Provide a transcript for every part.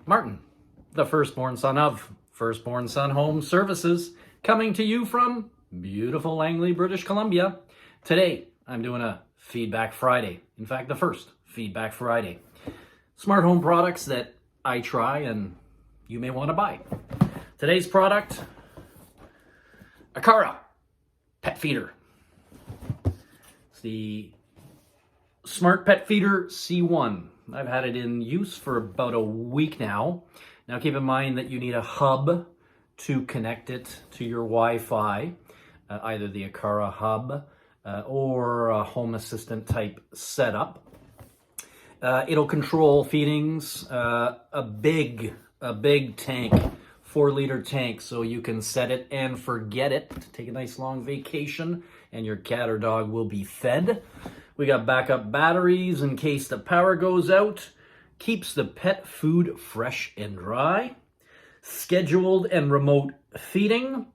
Martin, the firstborn son of Firstborn Son Home Services, coming to you from beautiful Langley, British Columbia. Today, I'm doing a Feedback Friday. In fact, the first Feedback Friday. Smart home products that I try and you may want to buy. Today's product, Aqara Pet Feeder. It's the Smart Pet Feeder C1. I've had it in use for about a week now. Now keep in mind that you need a hub to connect it to your Wi-Fi, either the Aqara hub or a home assistant type setup. It'll control feedings, a big tank, 4-liter tank, so you can set it and forget it. Take a nice long vacation and your cat or dog will be fed. We got backup batteries in case the power goes out. Keeps the pet food fresh and dry. Scheduled and remote feeding.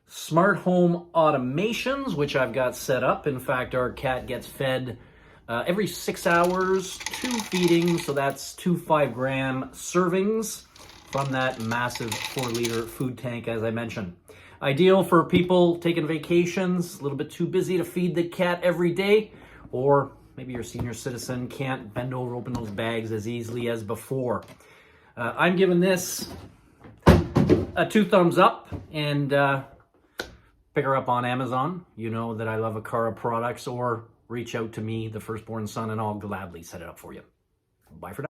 Smart home automations, which I've got set up. In fact, our cat gets fed every 6 hours, 2 feedings, so that's 2 5-gram servings from that massive 4-liter food tank, as I mentioned. Ideal for people taking vacations, a little bit too busy to feed the cat every day, or maybe your senior citizen can't bend over, open those bags as easily as before. I'm giving this a 2 thumbs up, and pick her up on Amazon. You know that I love Aqara products, or reach out to me, the firstborn son, and I'll gladly set it up for you. Bye for now.